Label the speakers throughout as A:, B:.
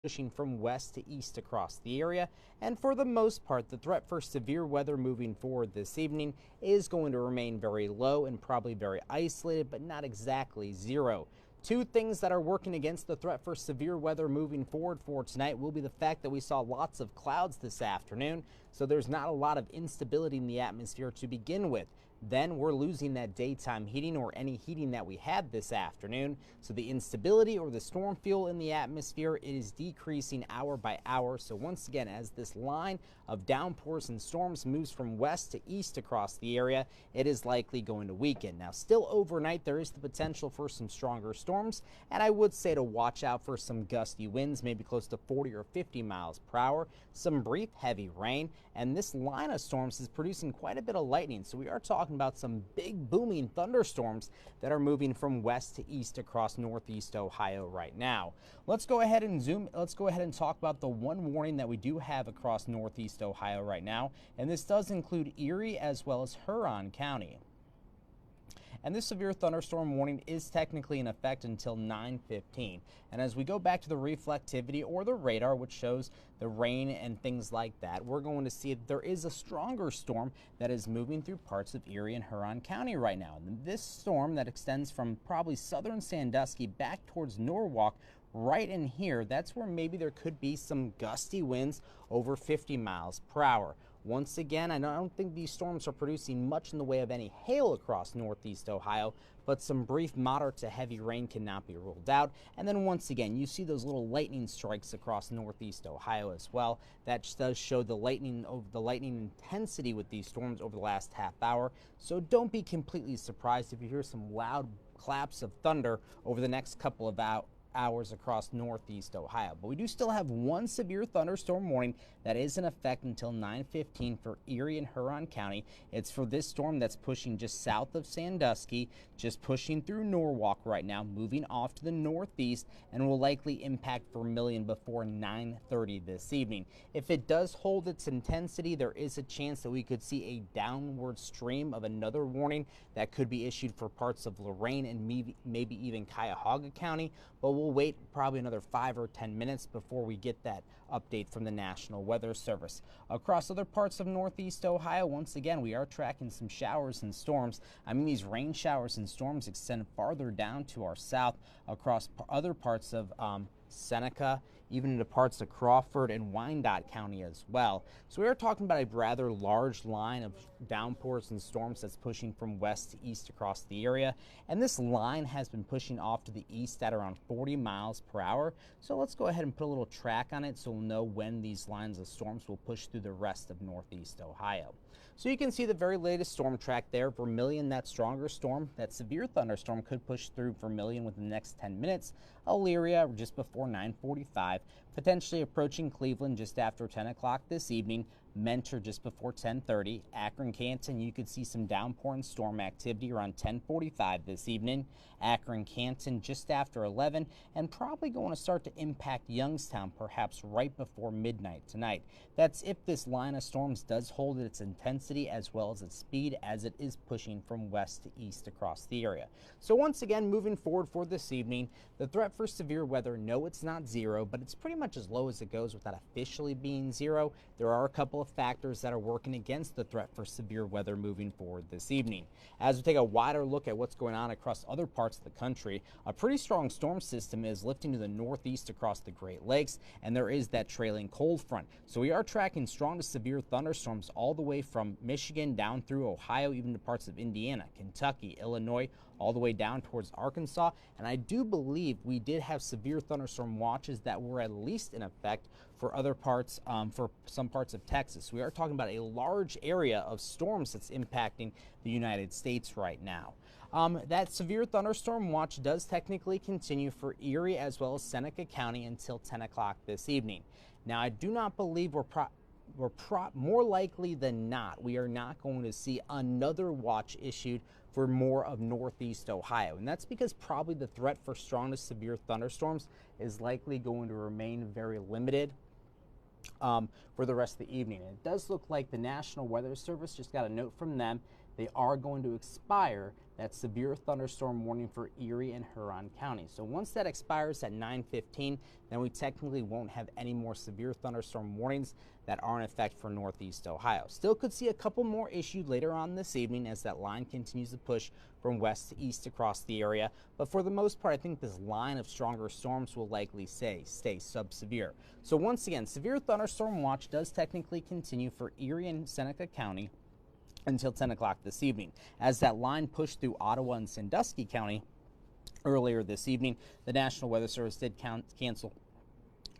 A: pushing from west to east across the area, and for the most part, the threat for severe weather moving forward this evening is going to remain very low and probably very isolated, but not exactly zero. Two things that are working against the threat for severe weather moving forward for tonight will be the fact that we saw lots of clouds this afternoon, so there's not a lot of instability in the atmosphere to begin with. Then we're losing that daytime heating or any heating that we had this afternoon. So the instability or the storm fuel in the atmosphere, it is decreasing hour by hour. So once again, as this line of downpours and storms moves from west to east across the area, it is likely going to weaken. Now, still overnight, there is the potential for some stronger storms, and I would say to watch out for some gusty winds, maybe close to 40 or 50 miles per hour, some brief heavy rain, and this line of storms is producing quite a bit of lightning. So we are talking about some big booming thunderstorms that are moving from west to east across northeast Ohio right now. Let's go ahead and talk about the one warning that we do have across northeast Ohio right now, and this does include Erie as well as Huron County. And this severe thunderstorm warning is technically in effect until 9:15. And as we go back to the reflectivity or the radar, which shows the rain and things like that, we're going to see that there is a stronger storm that is moving through parts of Erie and Huron County right now. And this storm that extends from probably southern Sandusky back towards Norwalk, right in here, that's where maybe there could be some gusty winds over 50 miles per hour. Once again, I don't think these storms are producing much in the way of any hail across northeast Ohio, but some brief moderate to heavy rain cannot be ruled out. And then once again, you see those little lightning strikes across northeast Ohio as well. That does show the lightning intensity with these storms over the last half hour. So don't be completely surprised if you hear some loud claps of thunder over the next couple of hours across northeast Ohio. But we do still have one severe thunderstorm warning that is in effect until 9:15 for Erie and Huron County. It's for this storm that's pushing just south of Sandusky, just pushing through Norwalk right now, moving off to the northeast, and will likely impact Vermilion before 9:30 this evening. If it does hold its intensity, there is a chance that we could see a downward stream of another warning that could be issued for parts of Lorain and maybe even Cuyahoga County, but we'll wait probably another 5 or 10 minutes before we get that update from the National Weather Service. Across other parts of northeast Ohio, once again, we are tracking some showers and storms. I mean, these rain showers and storms extend farther down to our south across other parts of Seneca, even into parts of Crawford and Wyandotte County as well. So we are talking about a rather large line of downpours and storms that's pushing from west to east across the area. And this line has been pushing off to the east at around 40 miles per hour. So let's go ahead and put a little track on it so we'll know when these lines of storms will push through the rest of northeast Ohio. So you can see the very latest storm track there. Vermilion, that stronger storm, that severe thunderstorm could push through Vermilion within the next 10 minutes. Elyria just before 9:45, potentially approaching Cleveland just after 10 o'clock this evening. Mentor just before 10:30. Akron Canton, you could see some downpour and storm activity around 10:45 this evening. Akron Canton just after 11, and probably going to start to impact Youngstown perhaps right before midnight tonight. That's if this line of storms does hold its intensity as well as its speed as it is pushing from west to east across the area. So once again, moving forward for this evening, the threat for severe weather, no, it's not zero, but it's pretty much as low as it goes without officially being zero. There are a couple of factors that are working against the threat for severe weather moving forward this evening. As we take a wider look at what's going on across other parts of the country, a pretty strong storm system is lifting to the northeast across the Great Lakes, and there is that trailing cold front. So we are tracking strong to severe thunderstorms all the way from Michigan down through Ohio, even to parts of Indiana, Kentucky, Illinois, all the way down towards Arkansas. And I do believe we did have severe thunderstorm watches that were at least in effect for other parts, for some parts of Texas. We are talking about a large area of storms that's impacting the United States right now. That severe thunderstorm watch does technically continue for Erie as well as Seneca County until 10 o'clock this evening. Now, I do not believe more likely than not, we are not going to see another watch issued for more of northeast Ohio. And that's because probably the threat for strong to severe thunderstorms is likely going to remain very limited for the rest of the evening. And it does look like the National Weather Service just got a note from them. They are going to expire that severe thunderstorm warning for Erie and Huron County. So once that expires at 9:15, then we technically won't have any more severe thunderstorm warnings that are in effect for Northeast Ohio. Still could see a couple more issued later on this evening as that line continues to push from west to east across the area. But for the most part, I think this line of stronger storms will likely stay sub-severe. So once again, severe thunderstorm watch does technically continue for Erie and Seneca County until 10 o'clock this evening. As that line pushed through Ottawa and Sandusky County earlier this evening, the National Weather Service did cancel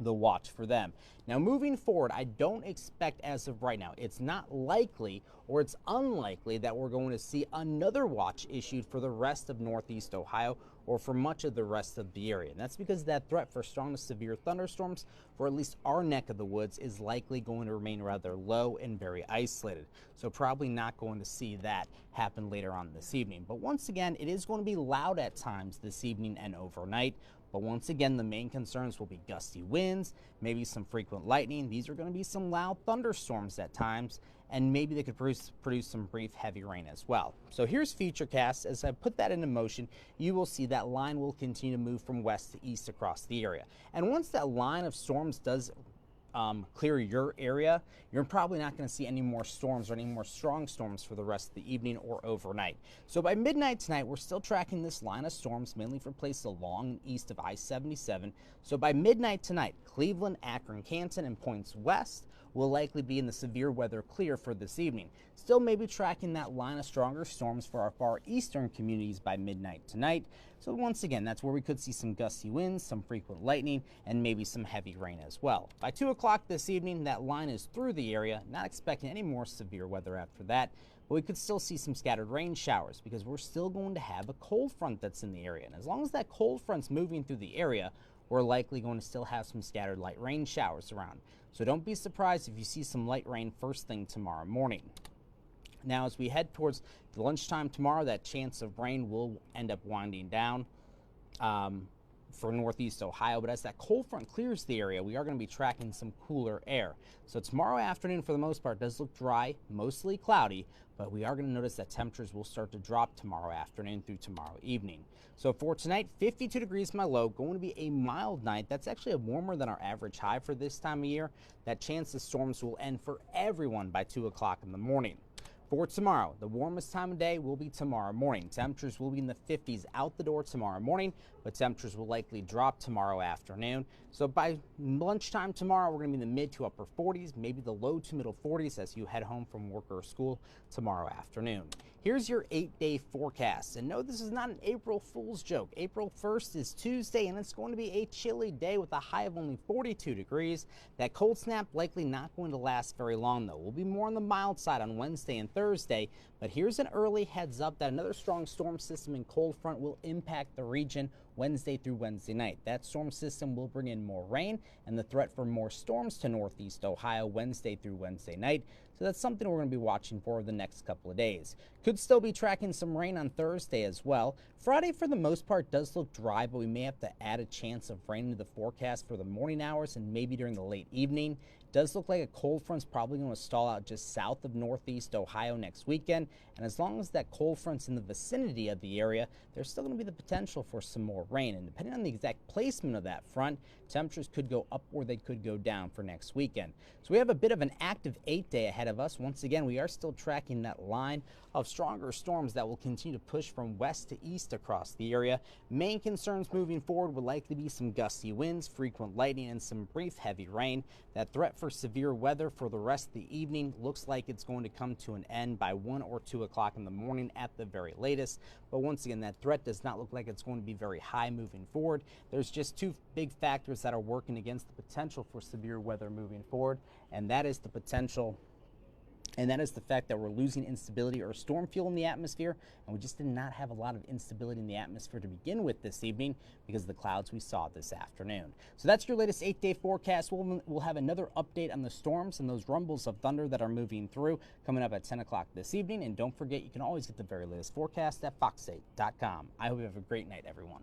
A: the watch for them. Now moving forward, I don't expect as of right now, it's not likely or it's unlikely that we're going to see another watch issued for the rest of Northeast Ohio or for much of the rest of the area. And that's because that threat for strong to severe thunderstorms for at least our neck of the woods is likely going to remain rather low and very isolated. So probably not going to see that happen later on this evening. But once again, it is going to be loud at times this evening and overnight. But once again, the main concerns will be gusty winds, maybe some frequent lightning. These are going to be some loud thunderstorms at times, and maybe they could produce some brief heavy rain as well. So here's Futurecast. As I put that into motion, you will see that line will continue to move from west to east across the area. And once that line of storms does clear your area, you're probably not going to see any more storms or any more strong storms for the rest of the evening or overnight. So by midnight tonight, we're still tracking this line of storms, mainly for places along and east of I-77. So by midnight tonight, Cleveland, Akron, Canton, and points west will likely be in the severe weather clear for this evening. Still maybe tracking that line of stronger storms for our far eastern communities by midnight tonight. So once again, that's where we could see some gusty winds, some frequent lightning, and maybe some heavy rain as well. By 2 o'clock this evening, that line is through the area, not expecting any more severe weather after that. But we could still see some scattered rain showers because we're still going to have a cold front that's in the area. And as long as that cold front's moving through the area, we're likely going to still have some scattered light rain showers around. So don't be surprised if you see some light rain first thing tomorrow morning. Now, as we head towards the lunchtime tomorrow, that chance of rain will end up winding down for Northeast Ohio. But as that cold front clears the area, we are going to be tracking some cooler air. So tomorrow afternoon, for the most part, does look dry, mostly cloudy, but we are going to notice that temperatures will start to drop tomorrow afternoon through tomorrow evening. So for tonight, 52 degrees my low, going to be a mild night. That's actually warmer than our average high for this time of year. That chance of storms will end for everyone by 2 o'clock in the morning. For tomorrow, the warmest time of day will be tomorrow morning. Temperatures will be in the 50s out the door tomorrow morning, but temperatures will likely drop tomorrow afternoon. So by lunchtime tomorrow, we're going to be in the mid to upper 40s, maybe the low to middle 40s as you head home from work or school tomorrow afternoon. Here's your 8-day forecast. And no, this is not an April Fool's joke. April 1st is Tuesday, and it's going to be a chilly day with a high of only 42 degrees. That cold snap likely not going to last very long, though. We'll be more on the mild side on Wednesday and Thursday, but here's an early heads up that another strong storm system and cold front will impact the region Wednesday through Wednesday night. That storm system will bring in more rain and the threat for more storms to Northeast Ohio Wednesday through Wednesday night. So that's something we're going to be watching for the next couple of days. Could still be tracking some rain on Thursday as well. Friday, for the most part, does look dry, but we may have to add a chance of rain to the forecast for the morning hours and maybe during the late evening. Does look like a cold front's probably going to stall out just south of Northeast Ohio next weekend. And as long as that cold front's in the vicinity of the area, there's still going to be the potential for some more rain. And depending on the exact placement of that front, temperatures could go up or they could go down for next weekend. So we have a bit of an active 8-day ahead of us. Once again, we are still tracking that line of stronger storms that will continue to push from west to east across the area. Main concerns moving forward will likely be some gusty winds, frequent lightning, and some brief heavy rain. That threat for severe weather for the rest of the evening looks like it's going to come to an end by 1 or 2 o'clock in the morning at the very latest. But once again, that threat does not look like it's going to be very high moving forward. There's just two big factors that are working against the potential for severe weather moving forward, and that is the fact that we're losing instability or storm fuel in the atmosphere, and we just did not have a lot of instability in the atmosphere to begin with this evening because of the clouds we saw this afternoon. So that's your latest 8-day forecast. We'll have another update on the storms and those rumbles of thunder that are moving through coming up at 10 o'clock this evening. And don't forget, you can always get the very latest forecast at fox8.com. I hope you have a great night, everyone.